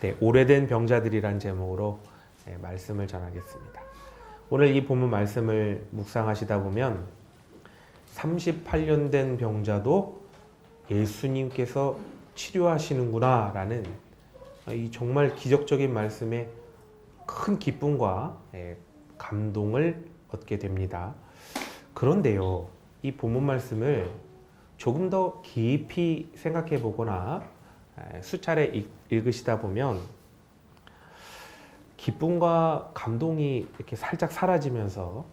네, 오래된 병자들이란 제목으로 말씀을 전하겠습니다. 오늘 이 본문 말씀을 묵상하시다 보면 38년 된 병자도 예수님께서 치료하시는구나 라는 이 정말 기적적인 말씀에 큰 기쁨과 감동을 얻게 됩니다. 그런데요, 이 본문 말씀을 조금 더 깊이 생각해 보거나 수차례 읽으시다 보면 기쁨과 감동이 이렇게 살짝 사라지면서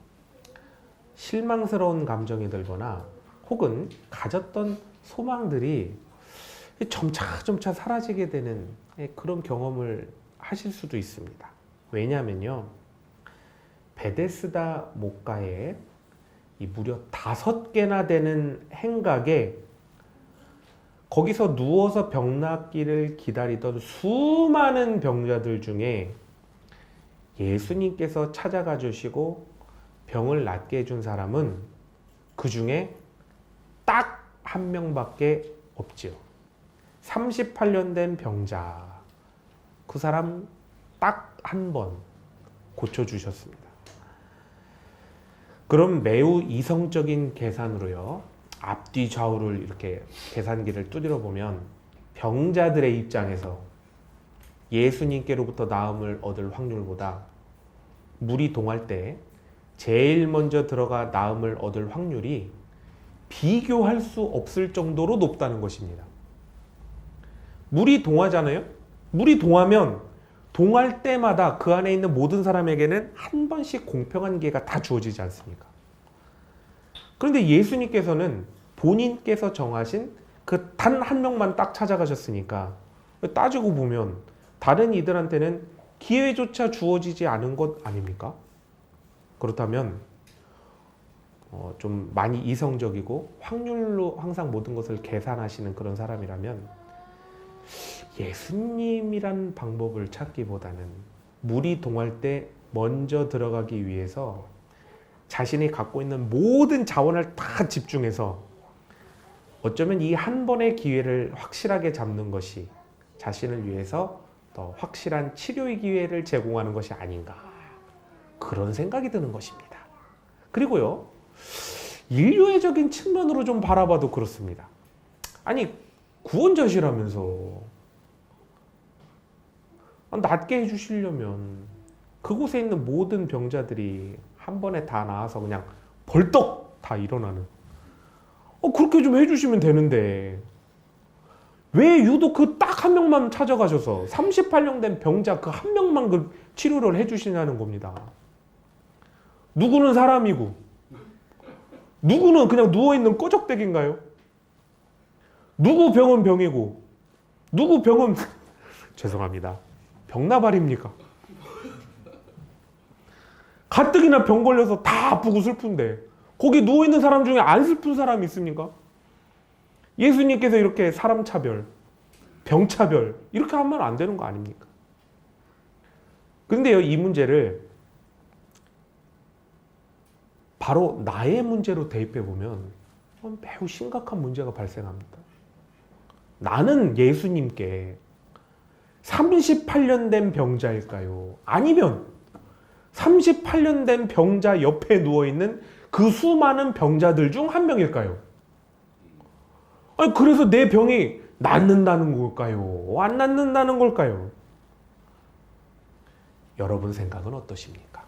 실망스러운 감정이 들거나 혹은 가졌던 소망들이 점차 사라지게 되는 그런 경험을 하실 수도 있습니다. 왜냐하면요, 베데스다 목가에 이 무려 5개나 되는 행각에 거기서 누워서 병 낫기를 기다리던 수많은 병자들 중에 예수님께서 찾아가 주시고 병을 낫게 해준 사람은 그 중에 딱 한 명밖에 없지요. 38년 된 병자, 그 사람 딱 한 번 고쳐주셨습니다. 그럼 매우 이성적인 계산으로요, 앞뒤 좌우를 이렇게 계산기를 두드려 보면 병자들의 입장에서 예수님께로부터 나음을 얻을 확률보다 물이 동할 때 제일 먼저 들어가 나음을 얻을 확률이 비교할 수 없을 정도로 높다는 것입니다. 물이 동하잖아요? 물이 동하면 동할 때마다 그 안에 있는 모든 사람에게는 한 번씩 공평한 기회가 다 주어지지 않습니까? 그런데 예수님께서는 본인께서 정하신 그 단 한 명만 딱 찾아가셨으니까 따지고 보면 다른 이들한테는 기회조차 주어지지 않은 것 아닙니까? 그렇다면 좀 많이 이성적이고 확률로 항상 모든 것을 계산하시는 그런 사람이라면 예수님이란 방법을 찾기보다는 물이 동할 때 먼저 들어가기 위해서 자신이 갖고 있는 모든 자원을 다 집중해서 어쩌면 이 한 번의 기회를 확실하게 잡는 것이 자신을 위해서 더 확실한 치료의 기회를 제공하는 것이 아닌가, 그런 생각이 드는 것입니다. 그리고요, 인류애적인 측면으로 좀 바라봐도 그렇습니다. 아니, 구원자시라면서 낫게 해주시려면 그곳에 있는 모든 병자들이 한 번에 다 나아서 그냥 벌떡 다 일어나는, 그렇게 좀 해주시면 되는데 왜 유독 그 딱 한 명만 찾아가셔서 38년 된 병자 그 한 명만 그 치료를 해주시냐는 겁니다. 누구는 사람이고 누구는 그냥 누워있는 꺼적대기인가요? 누구 병은 병이고 누구 병은 죄송합니다, 병나발입니까? 가뜩이나 병 걸려서 다 아프고 슬픈데 거기 누워있는 사람 중에 안 슬픈 사람이 있습니까? 예수님께서 이렇게 사람 차별, 병 차별 이렇게 하면 안 되는 거 아닙니까? 그런데요, 이 문제를 바로 나의 문제로 대입해 보면 매우 심각한 문제가 발생합니다. 나는 예수님께 38년 된 병자일까요? 아니면 38년 된 병자 옆에 누워있는 그 수많은 병자들 중 한 명일까요? 아니, 그래서 내 병이 낫는다는 걸까요? 안 낫는다는 걸까요? 여러분 생각은 어떠십니까?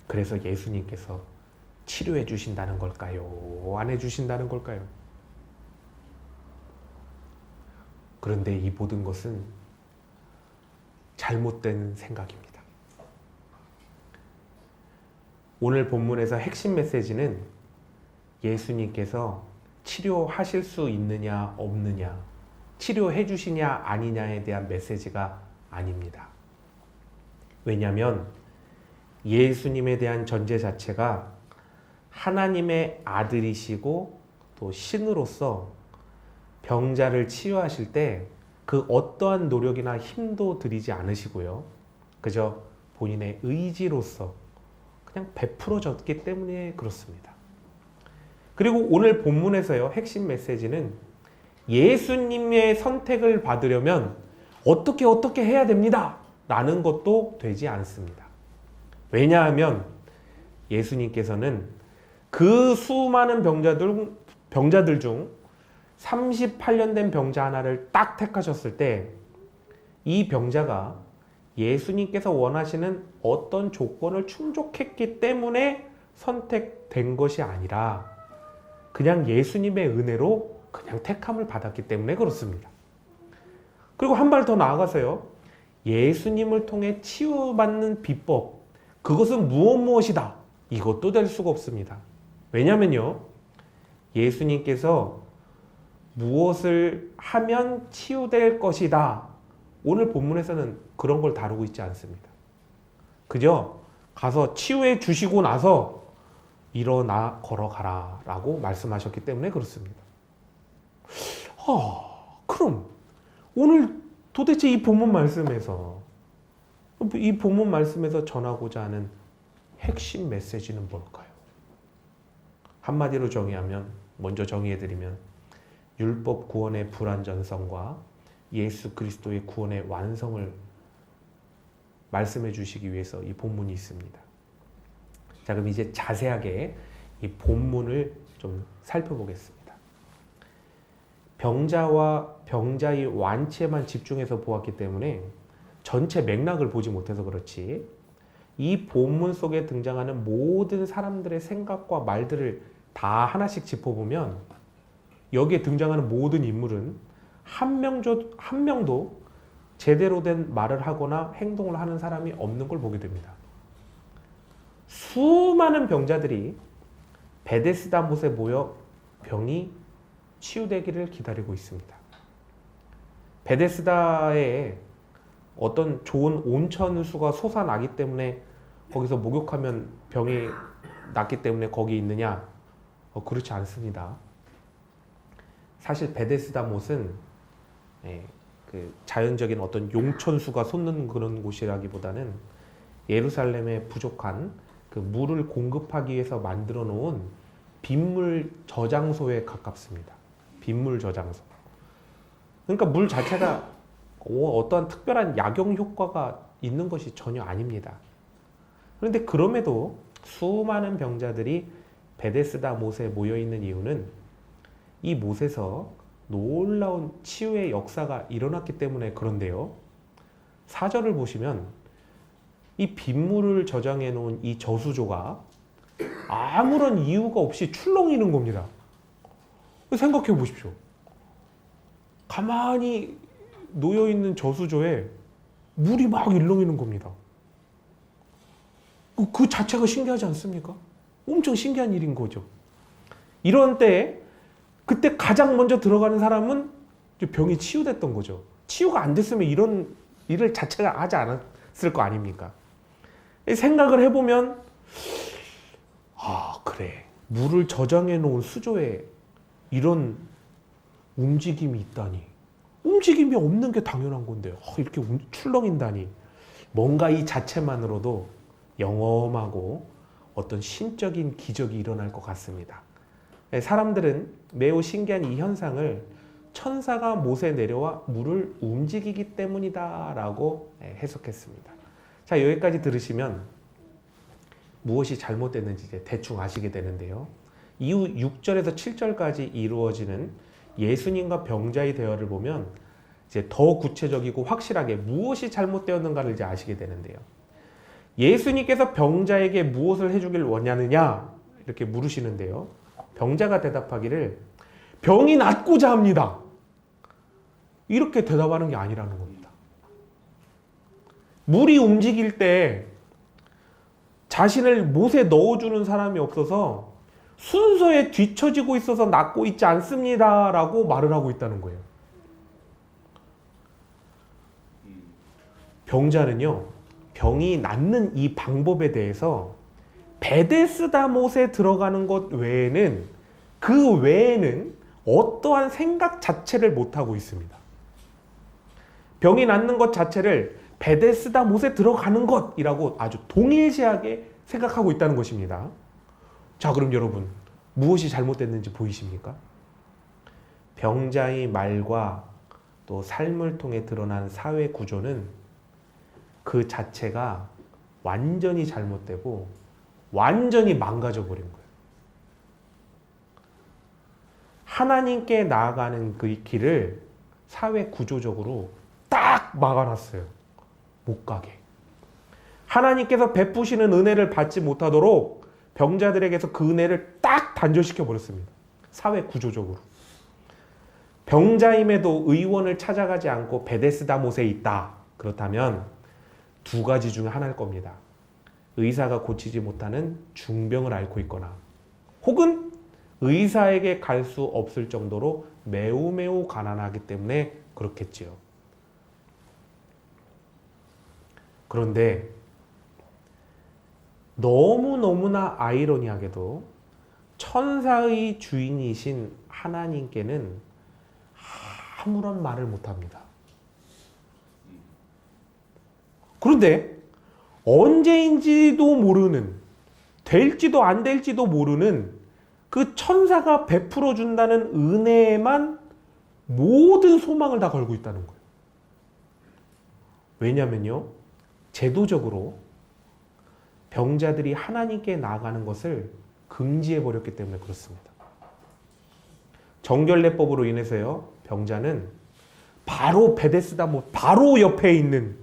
그래서 예수님께서 치료해 주신다는 걸까요? 안 해주신다는 걸까요? 그런데 이 모든 것은 잘못된 생각입니다. 오늘 본문에서 핵심 메시지는 예수님께서 치료하실 수 있느냐 없느냐, 치료해 주시냐 아니냐에 대한 메시지가 아닙니다. 왜냐하면 예수님에 대한 전제 자체가 하나님의 아들이시고 또 신으로서 병자를 치유하실 때 그 어떠한 노력이나 힘도 들이지 않으시고요, 그저 본인의 의지로서 그냥 베풀어졌기 때문에 그렇습니다. 그리고 오늘 본문에서요, 핵심 메시지는 예수님의 선택을 받으려면 어떻게 해야 됩니다 라는 것도 되지 않습니다. 왜냐하면 예수님께서는 그 수많은 병자들 중 38년 된 병자 하나를 딱 택하셨을 때 이 병자가 예수님께서 원하시는 어떤 조건을 충족했기 때문에 선택된 것이 아니라 그냥 예수님의 은혜로 그냥 택함을 받았기 때문에 그렇습니다. 그리고 한 발 더 나아가서요. 예수님을 통해 치유받는 비법, 그것은 무엇이다. 이것도 될 수가 없습니다. 왜냐면요. 예수님께서 무엇을 하면 치유될 것이다. 오늘 본문에서는 그런 걸 다루고 있지 않습니다. 그저 가서 치유해 주시고 나서 일어나 걸어가라 라고 말씀하셨기 때문에 그렇습니다. 그럼 오늘 도대체 이 본문 말씀에서 전하고자 하는 핵심 메시지는 뭘까요? 한마디로 정의하면, 먼저 정의해드리면 율법 구원의 불완전성과 예수 그리스도의 구원의 완성을 말씀해 주시기 위해서 이 본문이 있습니다. 자, 그럼 이제 자세하게 이 본문을 좀 살펴보겠습니다. 병자와 병자의 완치에만 집중해서 보았기 때문에 전체 맥락을 보지 못해서 그렇지, 이 본문 속에 등장하는 모든 사람들의 생각과 말들을 다 하나씩 짚어보면 여기에 등장하는 모든 인물은 한 명도 제대로 된 말을 하거나 행동을 하는 사람이 없는 걸 보게 됩니다. 수많은 병자들이 베데스다 못에 모여 병이 치유되기를 기다리고 있습니다. 베데스다에 어떤 좋은 온천수가 솟아나기 때문에 거기서 목욕하면 병이 낫기 때문에 거기 있느냐? 그렇지 않습니다. 사실 베데스다 못은 그 자연적인 어떤 용천수가 솟는 그런 곳이라기보다는 예루살렘에 부족한 그 물을 공급하기 위해서 만들어 놓은 빗물 저장소에 가깝습니다. 빗물 저장소. 그러니까 물 자체가 어떠한 특별한 약용 효과가 있는 것이 전혀 아닙니다. 그런데 그럼에도 수많은 병자들이 베데스다 못에 모여 있는 이유는 이 못에서 놀라운 치유의 역사가 일어났기 때문에 그런데요. 4절을 보시면 이 빗물을 저장해 놓은 이 저수조가 아무런 이유가 없이 출렁이는 겁니다. 생각해 보십시오. 가만히 놓여있는 저수조에 물이 막 일렁이는 겁니다. 그 자체가 신기하지 않습니까? 엄청 신기한 일인 거죠. 이런 때에 그때 가장 먼저 들어가는 사람은 병이 치유됐던 거죠. 치유가 안 됐으면 이런 일을 자체가 하지 않았을 거 아닙니까? 생각을 해보면 그래. 물을 저장해 놓은 수조에 이런 움직임이 있다니. 움직임이 없는 게 당연한 건데 이렇게 출렁인다니. 뭔가 이 자체만으로도 영험하고 어떤 신적인 기적이 일어날 것 같습니다. 사람들은 매우 신기한 이 현상을 천사가 못에 내려와 물을 움직이기 때문이다 라고 해석했습니다. 자, 여기까지 들으시면 무엇이 잘못됐는지 이제 대충 아시게 되는데요. 이후 6절에서 7절까지 이루어지는 예수님과 병자의 대화를 보면 이제 더 구체적이고 확실하게 무엇이 잘못되었는가를 이제 아시게 되는데요. 예수님께서 병자에게 무엇을 해주길 원하느냐 이렇게 물으시는데요. 병자가 대답하기를 병이 낫고자 합니다. 이렇게 대답하는 게 아니라는 겁니다. 물이 움직일 때 자신을 못에 넣어주는 사람이 없어서 순서에 뒤처지고 있어서 낫고 있지 않습니다 라고 말을 하고 있다는 거예요. 병자는요, 병이 낫는 이 방법에 대해서 베데스다 못에 들어가는 것 외에는, 그 외에는 어떠한 생각 자체를 못하고 있습니다. 병이 낫는 것 자체를 베데스다 못에 들어가는 것이라고 아주 동일시하게 생각하고 있다는 것입니다. 자, 그럼 여러분, 무엇이 잘못됐는지 보이십니까? 병자의 말과 또 삶을 통해 드러난 사회 구조는 그 자체가 완전히 잘못되고 완전히 망가져 버린 거예요. 하나님께 나아가는 그 길을 사회 구조적으로 딱 막아놨어요. 못 가게. 하나님께서 베푸시는 은혜를 받지 못하도록 병자들에게서 그 은혜를 딱 단절시켜 버렸습니다. 사회 구조적으로. 병자임에도 의원을 찾아가지 않고 베데스다 못에 있다. 그렇다면 두 가지 중 하나일 겁니다. 의사가 고치지 못하는 중병을 앓고 있거나 혹은 의사에게 갈 수 없을 정도로 매우 매우 가난하기 때문에 그렇겠지요. 그런데 너무너무나 아이러니하게도 천사의 주인이신 하나님께는 아무런 말을 못합니다. 그런데 언제인지도 모르는, 될지도 안 될지도 모르는 그 천사가 베풀어 준다는 은혜에만 모든 소망을 다 걸고 있다는 거예요. 왜냐면요, 제도적으로 병자들이 하나님께 나아가는 것을 금지해 버렸기 때문에 그렇습니다. 정결례법으로 인해서요, 병자는 바로 베데스다 바로 옆에 있는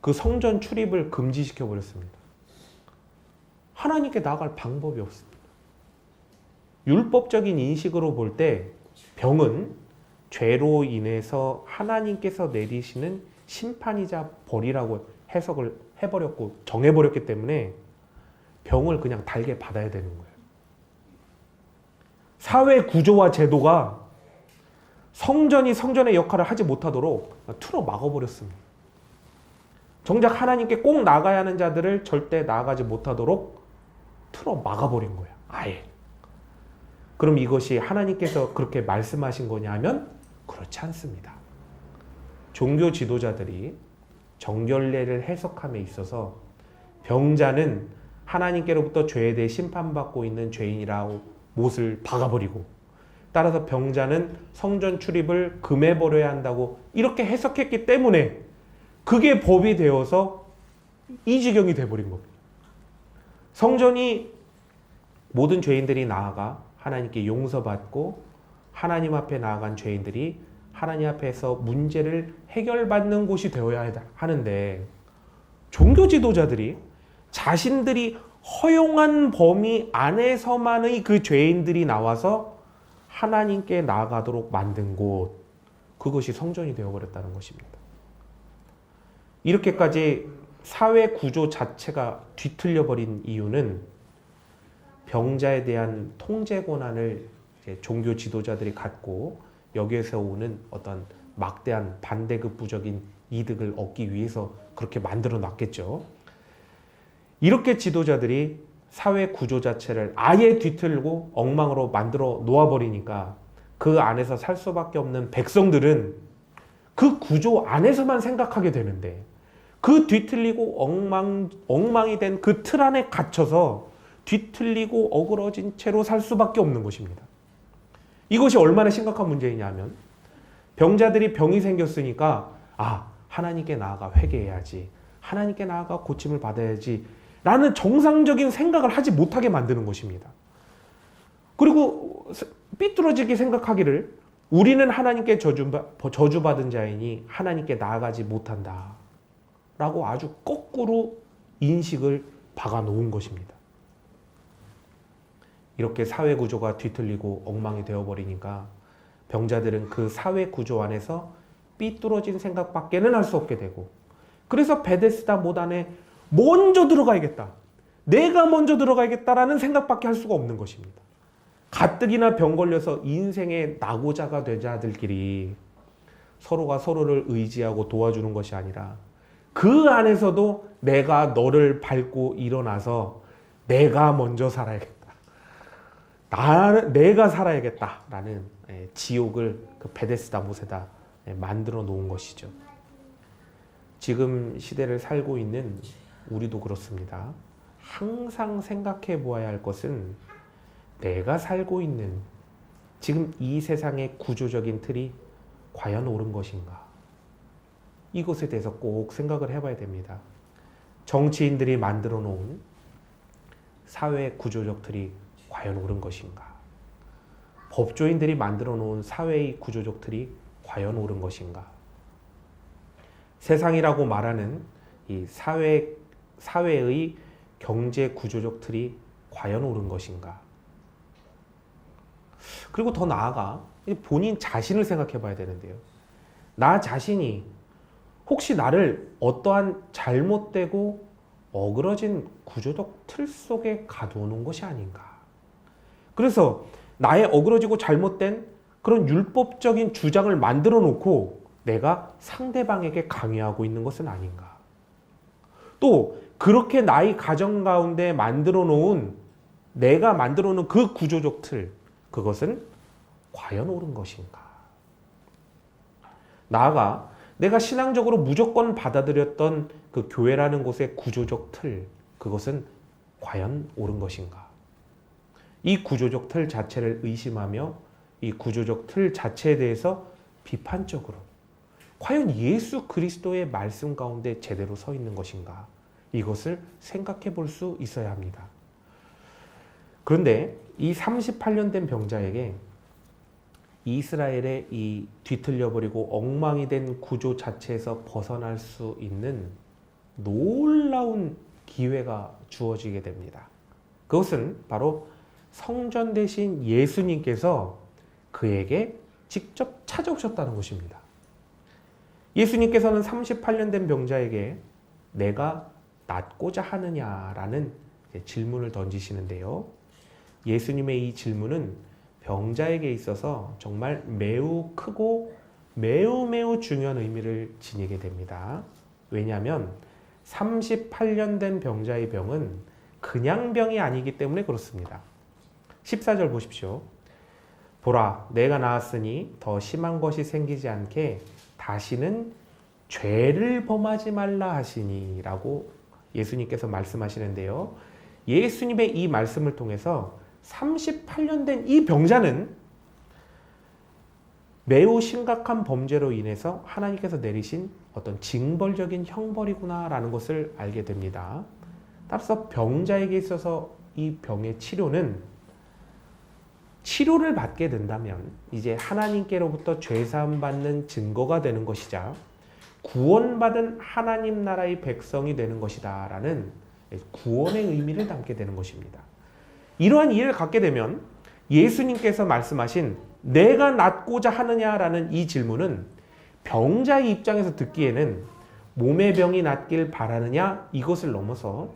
그 성전 출입을 금지시켜 버렸습니다. 하나님께 나아갈 방법이 없습니다. 율법적인 인식으로 볼 때 병은 죄로 인해서 하나님께서 내리시는 심판이자 벌이라고 해석을 해버렸고 정해버렸기 때문에 병을 그냥 달게 받아야 되는 거예요. 사회 구조와 제도가 성전이 성전의 역할을 하지 못하도록 틀어 막아버렸습니다. 정작 하나님께 꼭 나가야 하는 자들을 절대 나아가지 못하도록 틀어 막아버린 거예요. 아예. 그럼 이것이 하나님께서 그렇게 말씀하신 거냐 하면 그렇지 않습니다. 종교 지도자들이 정결례를 해석함에 있어서 병자는 하나님께로부터 죄에 대해 심판받고 있는 죄인이라고 못을 박아버리고, 따라서 병자는 성전 출입을 금해버려야 한다고 이렇게 해석했기 때문에 그게 법이 되어서 이 지경이 돼버린 겁니다. 성전이 모든 죄인들이 나아가 하나님께 용서받고 하나님 앞에 나아간 죄인들이 하나님 앞에서 문제를 해결받는 곳이 되어야 하는데, 종교 지도자들이 자신들이 허용한 범위 안에서만의 그 죄인들이 나와서 하나님께 나아가도록 만든 곳, 그것이 성전이 되어버렸다는 것입니다. 이렇게까지 사회 구조 자체가 뒤틀려버린 이유는 병자에 대한 통제 권한을 종교 지도자들이 갖고 여기에서 오는 어떤 막대한 반대급부적인 이득을 얻기 위해서 그렇게 만들어 놨겠죠. 이렇게 지도자들이 사회 구조 자체를 아예 뒤틀고 엉망으로 만들어 놓아버리니까 그 안에서 살 수밖에 없는 백성들은 그 구조 안에서만 생각하게 되는데, 그 뒤틀리고 엉망이 된 그 틀 안에 갇혀서 뒤틀리고 어그러진 채로 살 수밖에 없는 것입니다. 이것이 얼마나 심각한 문제이냐면, 병자들이 병이 생겼으니까 하나님께 나아가 회개해야지, 하나님께 나아가 고침을 받아야지 라는 정상적인 생각을 하지 못하게 만드는 것입니다. 그리고 삐뚤어지게 생각하기를 우리는 하나님께 저주받은 자이니 하나님께 나아가지 못한다 라고 아주 거꾸로 인식을 박아 놓은 것입니다. 이렇게 사회 구조가 뒤틀리고 엉망이 되어버리니까 병자들은 그 사회 구조 안에서 삐뚤어진 생각밖에는 할 수 없게 되고, 그래서 베데스다 못 안에 먼저 들어가야겠다, 내가 먼저 들어가야겠다라는 생각밖에 할 수가 없는 것입니다. 가뜩이나 병 걸려서 인생의 낙오자가 된 자들끼리 서로가 서로를 의지하고 도와주는 것이 아니라 그 안에서도 내가 너를 밟고 일어나서 내가 먼저 살아야겠다, 내가 살아야겠다라는 지옥을 그 베데스다 못에다 만들어 놓은 것이죠. 지금 시대를 살고 있는 우리도 그렇습니다. 항상 생각해 보아야 할 것은 내가 살고 있는 지금 이 세상의 구조적인 틀이 과연 옳은 것인가? 이것에 대해서 꼭 생각을 해봐야 됩니다. 정치인들이 만들어 놓은 사회 구조적 틀이 과연 옳은 것인가? 법조인들이 만들어 놓은 사회의 구조적 틀이 과연 옳은 것인가? 세상이라고 말하는 이 사회의 경제 구조적 틀이 과연 옳은 것인가? 그리고 더 나아가 본인 자신을 생각해 봐야 되는데요. 나 자신이 혹시 나를 어떠한 잘못되고 어그러진 구조적 틀 속에 가두어놓은 것이 아닌가? 그래서 나의 어그러지고 잘못된 그런 율법적인 주장을 만들어 놓고 내가 상대방에게 강요하고 있는 것은 아닌가? 또 그렇게 나의 가정 가운데 만들어 놓은 내가 만들어 놓은 그 구조적 틀, 그것은 과연 옳은 것인가? 나아가 내가 신앙적으로 무조건 받아들였던 그 교회라는 곳의 구조적 틀, 그것은 과연 옳은 것인가? 이 구조적 틀 자체를 의심하며 이 구조적 틀 자체에 대해서 비판적으로 과연 예수 그리스도의 말씀 가운데 제대로 서 있는 것인가? 이것을 생각해 볼 수 있어야 합니다. 그런데 이 38년 된 병자에게 이스라엘의 이 뒤틀려버리고 엉망이 된 구조 자체에서 벗어날 수 있는 놀라운 기회가 주어지게 됩니다. 그것은 바로 성전 대신 예수님께서 그에게 직접 찾아오셨다는 것입니다. 예수님께서는 38년 된 병자에게 내가 낫고자 하느냐라는 질문을 던지시는데요. 예수님의 이 질문은 병자에게 있어서 정말 매우 크고 매우 중요한 의미를 지니게 됩니다. 왜냐하면 38년 된 병자의 병은 그냥 병이 아니기 때문에 그렇습니다. 14절 보십시오. 보라, 내가 나았으니 더 심한 것이 생기지 않게 다시는 죄를 범하지 말라 하시니 라고 예수님께서 말씀하시는데요. 예수님의 이 말씀을 통해서 38년 된 이 병자는 매우 심각한 범죄로 인해서 하나님께서 내리신 어떤 징벌적인 형벌이구나라는 것을 알게 됩니다. 따라서 병자에게 있어서 이 병의 치료를 받게 된다면 이제 하나님께로부터 죄사함 받는 증거가 되는 것이자 구원받은 하나님 나라의 백성이 되는 것이다 라는 구원의 의미를 담게 되는 것입니다. 이러한 이해를 갖게 되면 예수님께서 말씀하신 내가 낫고자 하느냐라는 이 질문은 병자의 입장에서 듣기에는 몸의 병이 낫길 바라느냐 이것을 넘어서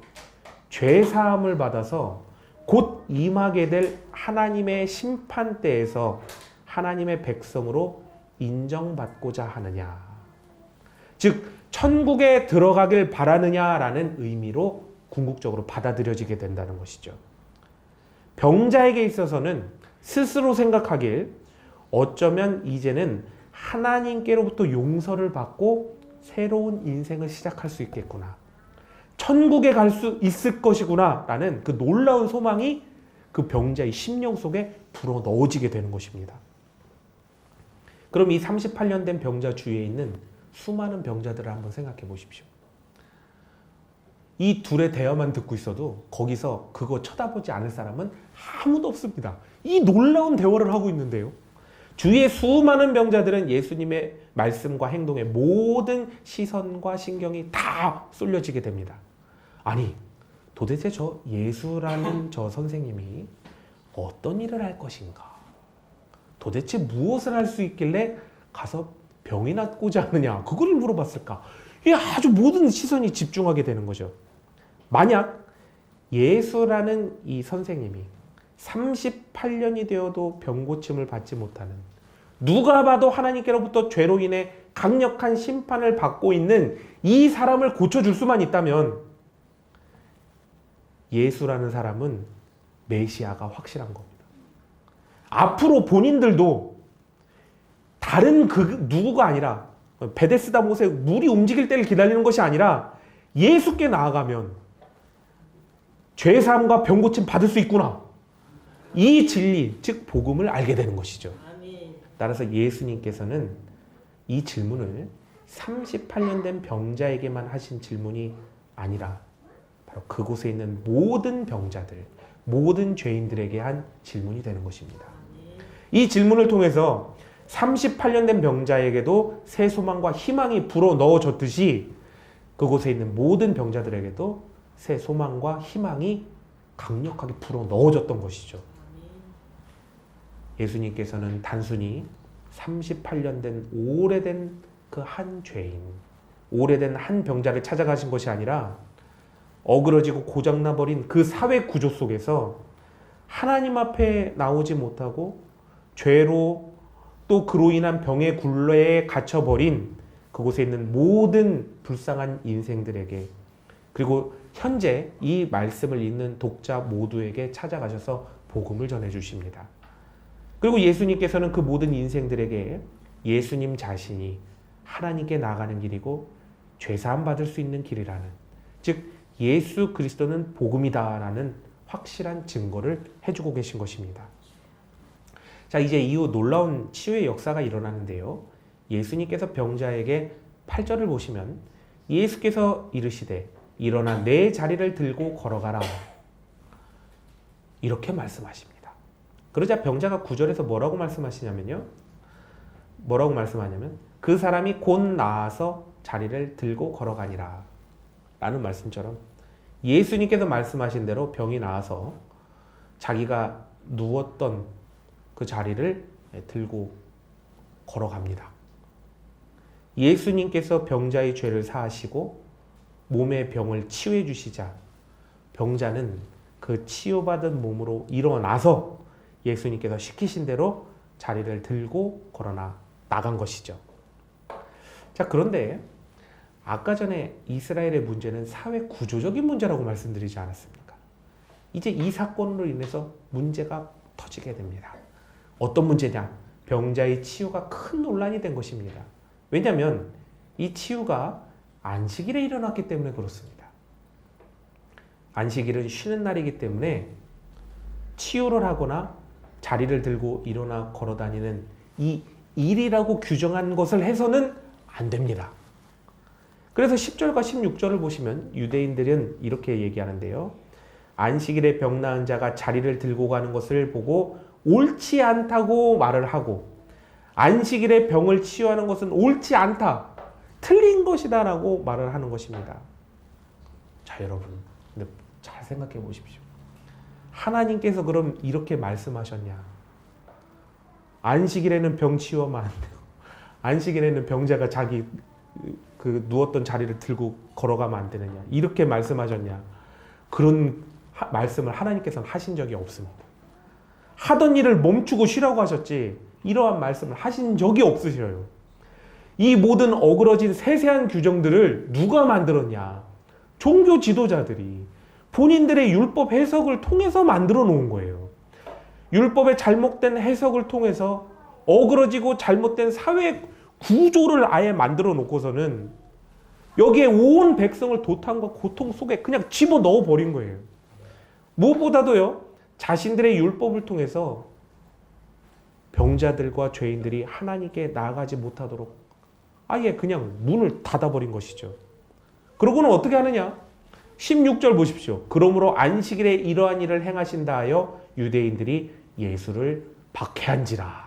죄사함을 받아서 곧 임하게 될 하나님의 심판대에서 하나님의 백성으로 인정받고자 하느냐, 즉 천국에 들어가길 바라느냐라는 의미로 궁극적으로 받아들여지게 된다는 것이죠. 병자에게 있어서는 스스로 생각하길 어쩌면 이제는 하나님께로부터 용서를 받고 새로운 인생을 시작할 수 있겠구나, 천국에 갈 수 있을 것이구나 라는 그 놀라운 소망이 그 병자의 심령 속에 불어 넣어지게 되는 것입니다. 그럼 이 38년 된 병자 주위에 있는 수많은 병자들을 한번 생각해 보십시오. 이 둘의 대화만 듣고 있어도 거기서 그거 쳐다보지 않을 사람은 아무도 없습니다. 이 놀라운 대화를 하고 있는데요. 주위의 수많은 병자들은 예수님의 말씀과 행동에 모든 시선과 신경이 다 쏠려지게 됩니다. 아니, 도대체 저 예수라는 저 선생님이 어떤 일을 할 것인가? 도대체 무엇을 할 수 있길래 가서 병이 낫고자 하느냐? 그거를 물어봤을까? 이 아주 모든 시선이 집중하게 되는 거죠. 만약 예수라는 이 선생님이 38년이 되어도 병고침을 받지 못하는, 누가 봐도 하나님께로부터 죄로 인해 강력한 심판을 받고 있는 이 사람을 고쳐줄 수만 있다면 예수라는 사람은 메시아가 확실한 겁니다. 앞으로 본인들도 다른 그 누구가 아니라 베데스다 못에 물이 움직일 때를 기다리는 것이 아니라 예수께 나아가면 죄사함과 병고침 받을 수 있구나, 이 진리, 즉 복음을 알게 되는 것이죠. 따라서 예수님께서는 이 질문을 38년 된 병자에게만 하신 질문이 아니라 바로 그곳에 있는 모든 병자들, 모든 죄인들에게 한 질문이 되는 것입니다. 이 질문을 통해서 38년 된 병자에게도 새 소망과 희망이 불어 넣어졌듯이 그곳에 있는 모든 병자들에게도 새 소망과 희망이 강력하게 불어 넣어졌던 것이죠. 예수님께서는 단순히 38년 된 오래된 그 한 죄인, 오래된 한 병자를 찾아가신 것이 아니라 어그러지고 고장나버린 그 사회 구조 속에서 하나님 앞에 나오지 못하고 죄로 또 그로 인한 병의 굴레에 갇혀버린 그곳에 있는 모든 불쌍한 인생들에게, 그리고 현재 이 말씀을 읽는 독자 모두에게 찾아가셔서 복음을 전해주십니다. 그리고 예수님께서는 그 모든 인생들에게 예수님 자신이 하나님께 나아가는 길이고 죄사함 받을 수 있는 길이라는, 즉 예수 그리스도는 복음이다라는 확실한 증거를 해주고 계신 것입니다. 자, 이제 이후 놀라운 치유의 역사가 일어나는데요. 예수님께서 병자에게 8절을 보시면 예수께서 이르시되 일어나 내 자리를 들고 걸어가라, 이렇게 말씀하십니다. 그러자 병자가 9절에서 뭐라고 말씀하시냐면요. 뭐라고 말씀하냐면 그 사람이 곧 나아서 자리를 들고 걸어가니라 라는 말씀처럼 예수님께서 말씀하신 대로 병이 나아서 자기가 누웠던 그 자리를 들고 걸어갑니다. 예수님께서 병자의 죄를 사하시고 몸의 병을 치유해 주시자 병자는 그 치유받은 몸으로 일어나서 예수님께서 시키신 대로 자리를 들고 걸어나 나간 것이죠. 자, 그런데 아까 전에 이스라엘의 문제는 사회 구조적인 문제라고 말씀드리지 않았습니까? 이제 이 사건으로 인해서 문제가 터지게 됩니다. 어떤 문제냐? 병자의 치유가 큰 논란이 된 것입니다. 왜냐하면 이 치유가 안식일에 일어났기 때문에 그렇습니다. 안식일은 쉬는 날이기 때문에 치유를 하거나 자리를 들고 일어나 걸어다니는 이 일이라고 규정한 것을 해서는 안 됩니다. 그래서 10절과 16절을 보시면 유대인들은 이렇게 얘기하는데요. 안식일에 병 나은 자가 자리를 들고 가는 것을 보고 옳지 않다고 말을 하고 안식일에 병을 치유하는 것은 옳지 않다, 틀린 것이다 라고 말을 하는 것입니다. 자, 여러분, 근데 잘 생각해 보십시오. 하나님께서 그럼 이렇게 말씀하셨냐? 안식일에는 병 치유하면 안 되고 안식일에는 병자가 자기 그 누웠던 자리를 들고 걸어가면 안 되느냐, 이렇게 말씀하셨냐? 그런 말씀을 하나님께서는 하신 적이 없습니다. 하던 일을 멈추고 쉬라고 하셨지 이러한 말씀을 하신 적이 없으셔요. 이 모든 어그러진 세세한 규정들을 누가 만들었냐? 종교 지도자들이 본인들의 율법 해석을 통해서 만들어 놓은 거예요. 율법의 잘못된 해석을 통해서 어그러지고 잘못된 사회 구조를 아예 만들어 놓고서는 여기에 온 백성을 도탄과 고통 속에 그냥 집어넣어 버린 거예요. 무엇보다도요, 자신들의 율법을 통해서 병자들과 죄인들이 하나님께 나아가지 못하도록 아예 그냥 문을 닫아버린 것이죠. 그러고는 어떻게 하느냐? 16절 보십시오. 그러므로 안식일에 이러한 일을 행하신다 하여 유대인들이 예수를 박해한지라.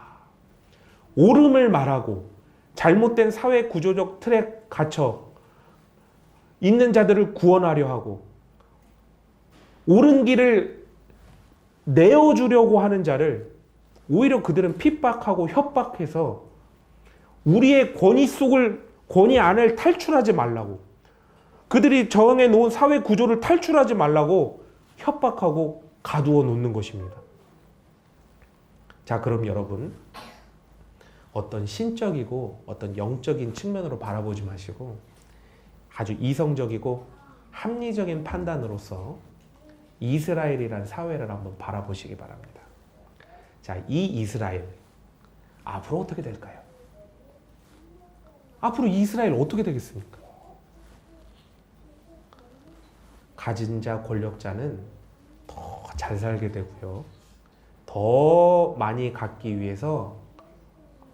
옳음을 말하고 잘못된 사회 구조적 틀에 갇혀 있는 자들을 구원하려 하고 옳은 길을 내어주려고 하는 자를 오히려 그들은 핍박하고 협박해서 우리의 권위 안을 탈출하지 말라고, 그들이 정해 놓은 사회 구조를 탈출하지 말라고 협박하고 가두어 놓는 것입니다. 자, 그럼 여러분, 어떤 신적이고 어떤 영적인 측면으로 바라보지 마시고 아주 이성적이고 합리적인 판단으로서 이스라엘이라는 사회를 한번 바라보시기 바랍니다. 자, 이 이스라엘 앞으로 어떻게 될까요? 앞으로 이스라엘 어떻게 되겠습니까? 가진 자, 권력자는 더 잘 살게 되고요. 더 많이 갖기 위해서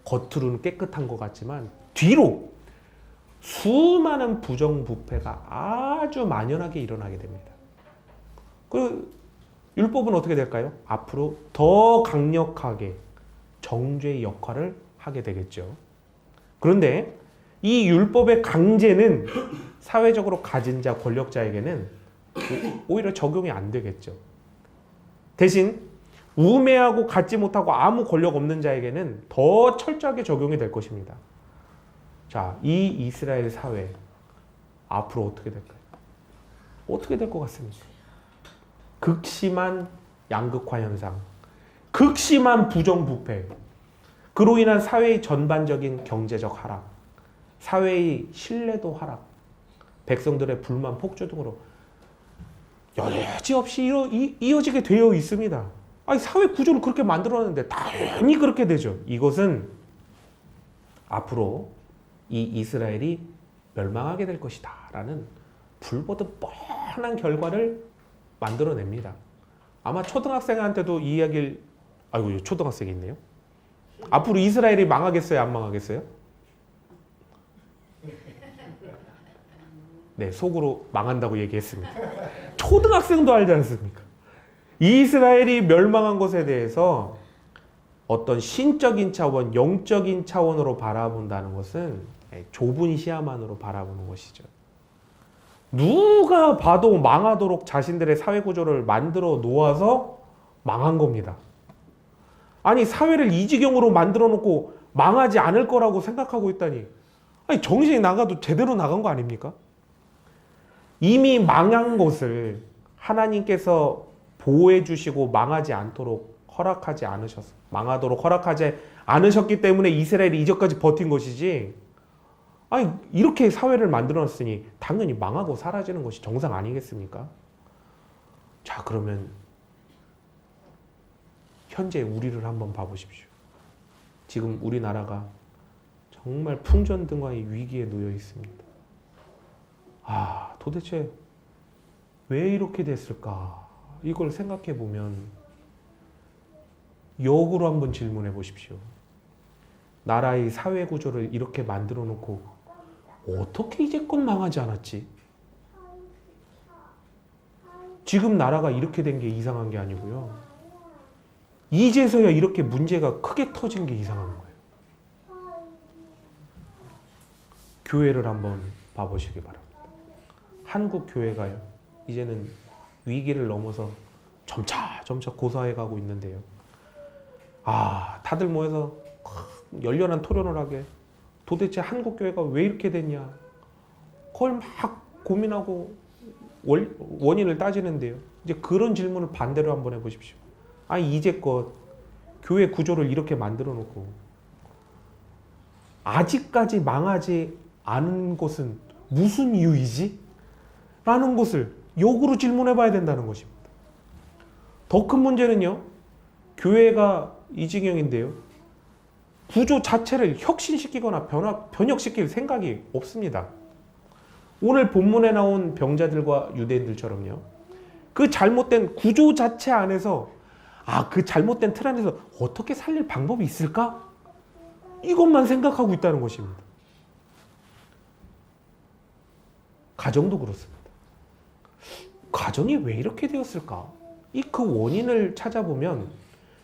겉으로는 깨끗한 것 같지만 뒤로 수많은 부정부패가 아주 만연하게 일어나게 됩니다. 그 율법은 어떻게 될까요? 앞으로 더 강력하게 정죄의 역할을 하게 되겠죠. 그런데 이 율법의 강제는 사회적으로 가진 자, 권력자에게는 오히려 적용이 안 되겠죠. 대신 우매하고 갖지 못하고 아무 권력 없는 자에게는 더 철저하게 적용이 될 것입니다. 자, 이 이스라엘 사회 앞으로 어떻게 될까요? 어떻게 될 것 같습니까? 극심한 양극화 현상, 극심한 부정부패, 그로 인한 사회의 전반적인 경제적 하락, 사회의 신뢰도 하락, 백성들의 불만 폭주 등으로 여지없이 이어지게 되어 있습니다. 아니, 사회 구조를 그렇게 만들어놨는데 당연히 그렇게 되죠. 이것은 앞으로 이 이스라엘이 멸망하게 될 것이다 라는 불보듯 뻔한 결과를 만들어냅니다. 아마 초등학생한테도 이 이야기를, 아이고, 초등학생이 있네요. 앞으로 이스라엘이 망하겠어요, 안 망하겠어요? 네, 속으로 망한다고 얘기했습니다. 초등학생도 알지 않습니까? 이스라엘이 멸망한 것에 대해서 어떤 신적인 차원, 영적인 차원으로 바라본다는 것은 좁은 시야만으로 바라보는 것이죠. 누가 봐도 망하도록 자신들의 사회 구조를 만들어 놓아서 망한 겁니다. 아니, 사회를 이 지경으로 만들어 놓고 망하지 않을 거라고 생각하고 있다니, 아니, 정신이 나가도 제대로 나간 거 아닙니까? 이미 망한 것을 하나님께서 보호해 주시고 망하지 않도록 허락하지 않으셨어요. 망하도록 허락하지 않으셨기 때문에 이스라엘이 이제까지 버틴 것이지, 아니, 이렇게 사회를 만들어놨으니 당연히 망하고 사라지는 것이 정상 아니겠습니까? 자, 그러면 현재 우리를 한번 봐보십시오. 지금 우리나라가 정말 풍전등화의 위기에 놓여 있습니다. 아, 도대체 왜 이렇게 됐을까? 이걸 생각해 보면 역으로 한번 질문해 보십시오. 나라의 사회 구조를 이렇게 만들어 놓고 어떻게 이제껏 망하지 않았지? 지금 나라가 이렇게 된 게 이상한 게 아니고요. 이제서야 이렇게 문제가 크게 터진 게 이상한 거예요. 교회를 한번 봐보시기 바랍니다. 한국 교회가요, 이제는 위기를 넘어서 점차 고사해 가고 있는데요. 아, 다들 모여서 열렬한 토론을 하게, 도대체 한국 교회가 왜 이렇게 됐냐, 그걸 막 고민하고 원인을 따지는데요. 이제 그런 질문을 반대로 한번 해보십시오. 아니, 이제껏 교회 구조를 이렇게 만들어 놓고 아직까지 망하지 않은 것은 무슨 이유이지? 라는 것을 역으로 질문해 봐야 된다는 것입니다. 더 큰 문제는요, 교회가 이 지경인데요, 구조 자체를 혁신시키거나 변혁시킬 생각이 없습니다. 오늘 본문에 나온 병자들과 유대인들처럼요, 그 잘못된 구조 자체 안에서, 그 잘못된 틀 안에서 어떻게 살릴 방법이 있을까? 이것만 생각하고 있다는 것입니다. 가정도 그렇습니다. 가정이 왜 이렇게 되었을까? 그 원인을 찾아보면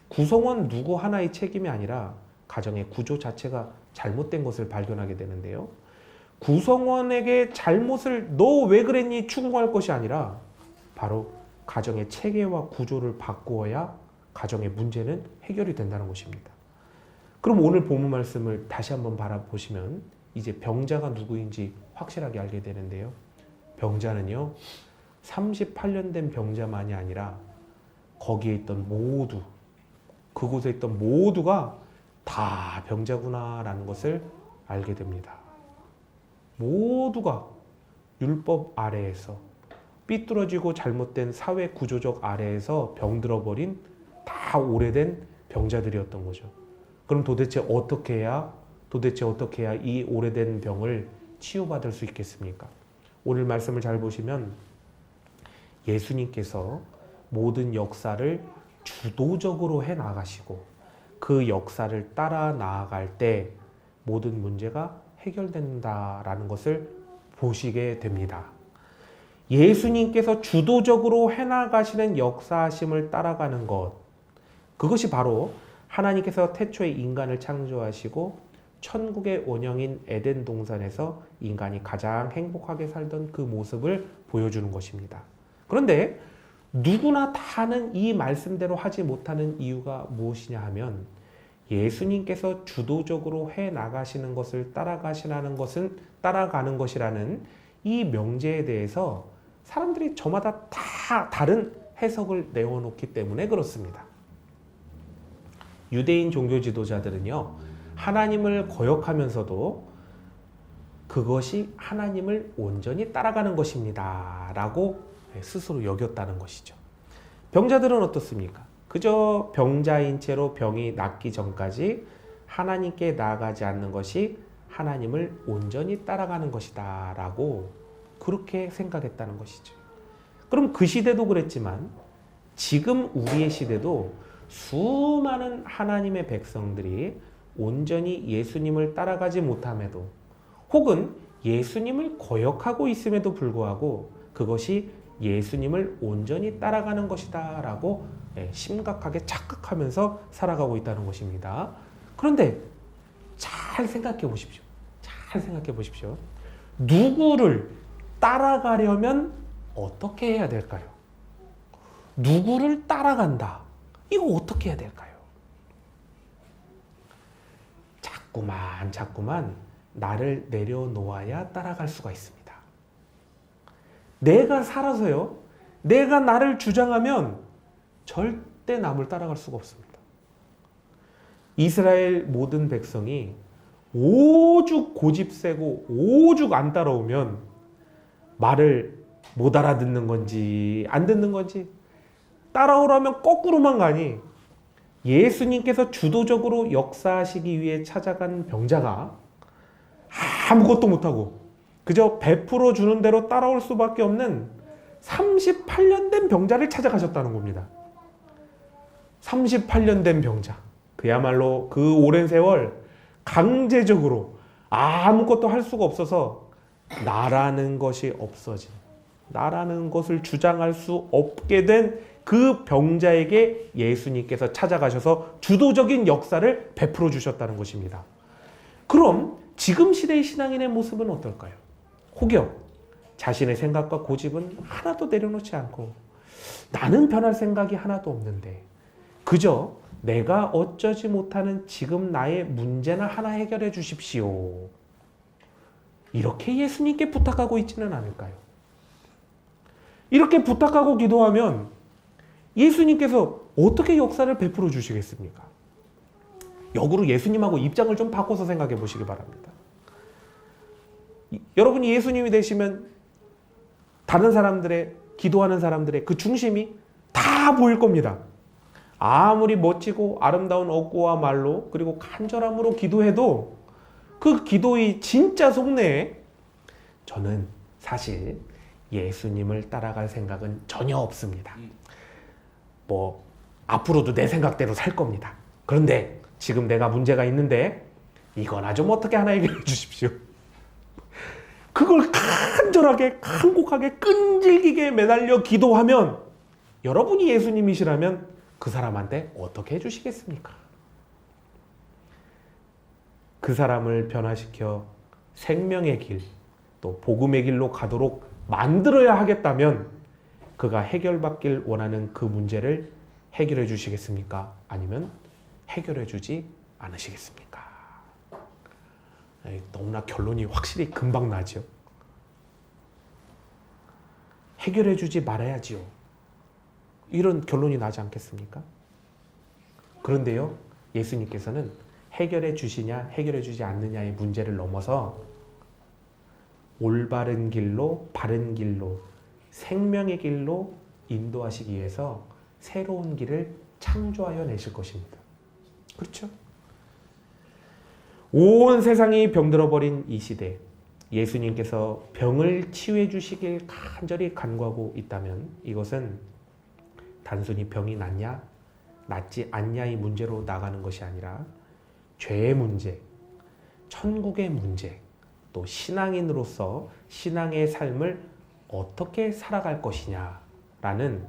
구성원 누구 하나의 책임이 아니라 가정의 구조 자체가 잘못된 것을 발견하게 되는데요. 구성원에게 잘못을 너 왜 그랬니 추궁할 것이 아니라 바로 가정의 체계와 구조를 바꾸어야 가정의 문제는 해결이 된다는 것입니다. 그럼 오늘 본문 말씀을 다시 한번 바라보시면 이제 병자가 누구인지 확실하게 알게 되는데요. 병자는요, 38년 된 병자만이 아니라 거기에 있던 모두, 그곳에 있던 모두가 다 병자구나라는 것을 알게 됩니다. 모두가 율법 아래에서, 삐뚤어지고 잘못된 사회 구조적 아래에서 병들어버린 다 오래된 병자들이었던 거죠. 그럼 도대체 어떻게 해야 이 오래된 병을 치유받을 수 있겠습니까? 오늘 말씀을 잘 보시면 예수님께서 모든 역사를 주도적으로 해 나가시고 그 역사를 따라 나아갈 때 모든 문제가 해결된다라는 것을 보시게 됩니다. 예수님께서 주도적으로 해나가시는 역사하심을 따라가는 것, 그것이 바로 하나님께서 태초에 인간을 창조하시고 천국의 원형인 에덴 동산에서 인간이 가장 행복하게 살던 그 모습을 보여주는 것입니다. 그런데 누구나 다는 이 말씀대로 하지 못하는 이유가 무엇이냐 하면 예수님께서 주도적으로 해 나가시는 것을 따라가는 것이라는 이 명제에 대해서 사람들이 저마다 다 다른 해석을 내어놓기 때문에 그렇습니다. 유대인 종교 지도자들은요, 하나님을 거역하면서도 그것이 하나님을 온전히 따라가는 것입니다 라고 스스로 여겼다는 것이죠. 병자들은 어떻습니까? 그저 병자인 채로 병이 낫기 전까지 하나님께 나아가지 않는 것이 하나님을 온전히 따라가는 것이다 라고 그렇게 생각했다는 것이죠. 그럼 그 시대도 그랬지만 지금 우리의 시대도 수많은 하나님의 백성들이 온전히 예수님을 따라가지 못함에도 혹은 예수님을 거역하고 있음에도 불구하고 그것이 예수님을 온전히 따라가는 것이다 라고 심각하게 착각하면서 살아가고 있다는 것입니다. 그런데 잘 생각해 보십시오. 잘 생각해 보십시오. 누구를 따라가려면 어떻게 해야 될까요? 누구를 따라간다. 이거 어떻게 해야 될까요? 자꾸만 나를 내려놓아야 따라갈 수가 있습니다. 내가 살아서요, 내가 나를 주장하면 절대 남을 따라갈 수가 없습니다. 이스라엘 모든 백성이 오죽 고집세고 오죽 안 따라오면 말을 못 알아듣는 건지 안 듣는 건지 따라오라면 거꾸로만 가니 예수님께서 주도적으로 역사하시기 위해 찾아간 병자가 아무것도 못하고 그저 베풀어 주는 대로 따라올 수밖에 없는 38년 된 병자를 찾아가셨다는 겁니다. 38년 된 병자. 그야말로 그 오랜 세월 강제적으로 아무것도 할 수가 없어서 나라는 것이 없어진, 나라는 것을 주장할 수 없게 된 그 병자에게 예수님께서 찾아가셔서 주도적인 역사를 베풀어 주셨다는 것입니다. 그럼 지금 시대의 신앙인의 모습은 어떨까요? 혹여 자신의 생각과 고집은 하나도 내려놓지 않고 나는 변할 생각이 하나도 없는데 그저 내가 어쩌지 못하는 지금 나의 문제나 하나 해결해 주십시오. 이렇게 예수님께 부탁하고 있지는 않을까요? 이렇게 부탁하고 기도하면 예수님께서 어떻게 역사를 베풀어 주시겠습니까? 역으로 예수님하고 입장을 좀 바꿔서 생각해 보시기 바랍니다. 여러분이 예수님이 되시면 다른 사람들의, 기도하는 사람들의 그 중심이 다 보일 겁니다. 아무리 멋지고 아름다운 어구와 말로 그리고 간절함으로 기도해도 그 기도의 진짜 속내에 저는 사실 예수님을 따라갈 생각은 전혀 없습니다. 앞으로도 내 생각대로 살 겁니다. 그런데 지금 내가 문제가 있는데 이거나 좀 어떻게 하나 해결해 주십시오. 그걸 간절하게, 간곡하게, 끈질기게 매달려 기도하면 여러분이 예수님이시라면 그 사람한테 어떻게 해주시겠습니까? 그 사람을 변화시켜 생명의 길, 또 복음의 길로 가도록 만들어야 하겠다면 그가 해결받길 원하는 그 문제를 해결해 주시겠습니까? 아니면 해결해 주지 않으시겠습니까? 너무나 결론이 확실히 금방 나죠. 해결해 주지 말아야지요. 이런 결론이 나지 않겠습니까? 그런데요, 예수님께서는 해결해 주시냐, 해결해 주지 않느냐의 문제를 넘어서 올바른 길로, 바른 길로, 생명의 길로 인도하시기 위해서 새로운 길을 창조하여 내실 것입니다. 그렇죠? 온 세상이 병들어버린 이 시대, 예수님께서 병을 치유해 주시길 간절히 간구하고 있다면 이것은 단순히 병이 낫냐, 낫지 않냐의 문제로 나가는 것이 아니라 죄의 문제, 천국의 문제, 또 신앙인으로서 신앙의 삶을 어떻게 살아갈 것이냐라는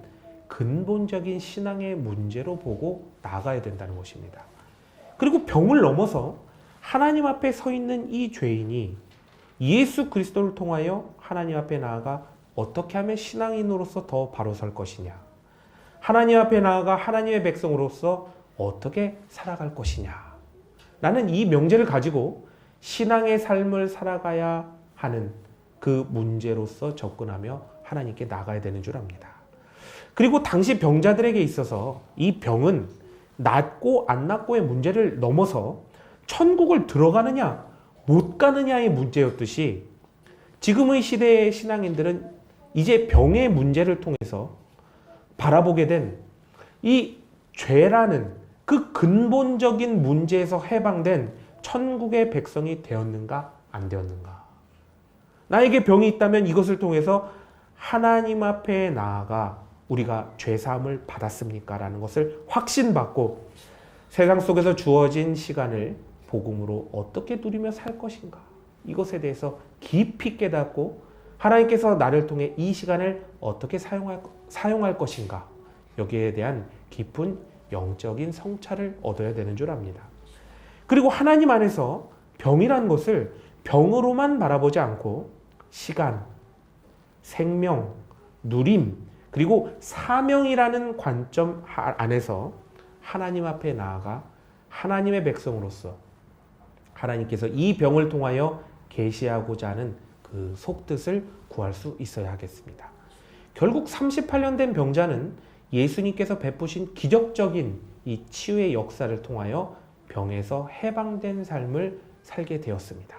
근본적인 신앙의 문제로 보고 나아가야 된다는 것입니다. 그리고 병을 넘어서 하나님 앞에 서 있는 이 죄인이 예수 그리스도를 통하여 하나님 앞에 나아가 어떻게 하면 신앙인으로서 더 바로 설 것이냐, 하나님 앞에 나아가 하나님의 백성으로서 어떻게 살아갈 것이냐 라는 이 명제를 가지고 신앙의 삶을 살아가야 하는 그 문제로서 접근하며 하나님께 나가야 되는 줄 압니다. 그리고 당시 병자들에게 있어서 이 병은 낫고 안 낫고의 문제를 넘어서 천국을 들어가느냐 못 가느냐의 문제였듯이 지금의 시대의 신앙인들은 이제 병의 문제를 통해서 바라보게 된 이 죄라는 그 근본적인 문제에서 해방된 천국의 백성이 되었는가 안 되었는가. 나에게 병이 있다면 이것을 통해서 하나님 앞에 나아가 우리가 죄사함을 받았습니까? 라는 것을 확신받고 세상 속에서 주어진 시간을 복음으로 어떻게 누리며 살 것인가? 이것에 대해서 깊이 깨닫고 하나님께서 나를 통해 이 시간을 어떻게 사용할 것인가? 여기에 대한 깊은 영적인 성찰을 얻어야 되는 줄 압니다. 그리고 하나님 안에서 병이란 것을 병으로만 바라보지 않고 시간, 생명, 누림, 그리고 사명이라는 관점 안에서 하나님 앞에 나아가 하나님의 백성으로서 하나님께서 이 병을 통하여 계시하고자 하는 그 속뜻을 구할 수 있어야 하겠습니다. 결국 38년 된 병자는 예수님께서 베푸신 기적적인 이 치유의 역사를 통하여 병에서 해방된 삶을 살게 되었습니다.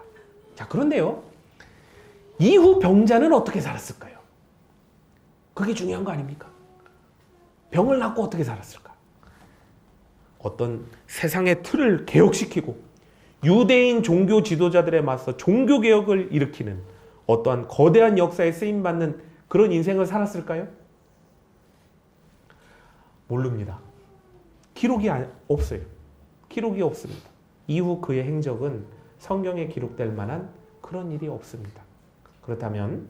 자, 그런데요, 이후 병자는 어떻게 살았을까요? 그게 중요한 거 아닙니까? 병을 낫고 어떻게 살았을까? 어떤 세상의 틀을 개혁시키고 유대인 종교 지도자들에 맞서 종교개혁을 일으키는 어떠한 거대한 역사에 쓰임받는 그런 인생을 살았을까요? 모릅니다. 기록이 없어요. 기록이 없습니다. 이후 그의 행적은 성경에 기록될 만한 그런 일이 없습니다. 그렇다면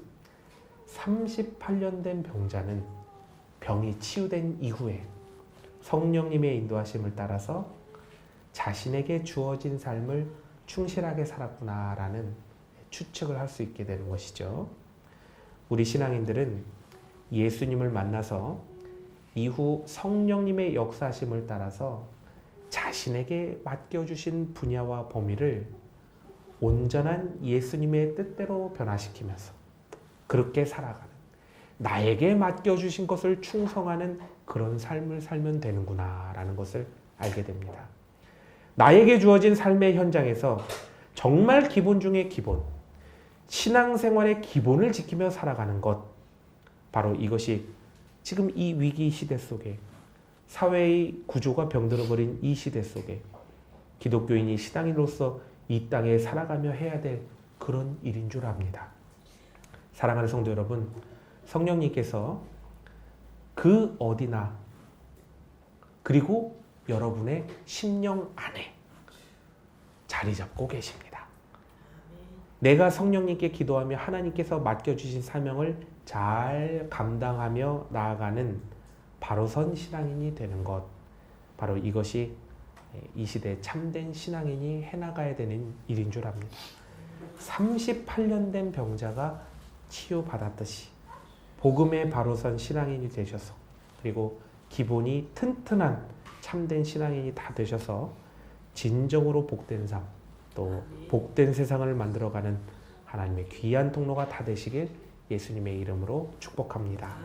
38년 된 병자는 병이 치유된 이후에 성령님의 인도하심을 따라서 자신에게 주어진 삶을 충실하게 살았구나라는 추측을 할 수 있게 되는 것이죠. 우리 신앙인들은 예수님을 만나서 이후 성령님의 역사심을 따라서 자신에게 맡겨주신 분야와 범위를 온전한 예수님의 뜻대로 변화시키면서 그렇게 살아가는, 나에게 맡겨주신 것을 충성하는 그런 삶을 살면 되는구나 라는 것을 알게 됩니다. 나에게 주어진 삶의 현장에서 정말 기본 중에 기본, 신앙생활의 기본을 지키며 살아가는 것, 바로 이것이 지금 이 위기 시대 속에, 사회의 구조가 병들어버린 이 시대 속에 기독교인이 신앙인으로서 이 땅에 살아가며 해야 될 그런 일인 줄 압니다. 사랑하는 성도 여러분, 성령님께서 그 어디나 그리고 여러분의 심령 안에 자리 잡고 계십니다. 내가 성령님께 기도하며 하나님께서 맡겨주신 사명을 잘 감당하며 나아가는 바로선 신앙인이 되는 것, 바로 이것이 이 시대 참된 신앙인이 해나가야 되는 일인 줄 압니다. 38년 된 병자가 치유받았듯이 복음의 바로선 신앙인이 되셔서, 그리고 기본이 튼튼한 참된 신앙인이 다 되셔서 진정으로 복된 삶, 또 복된 세상을 만들어가는 하나님의 귀한 통로가 다 되시길 예수님의 이름으로 축복합니다.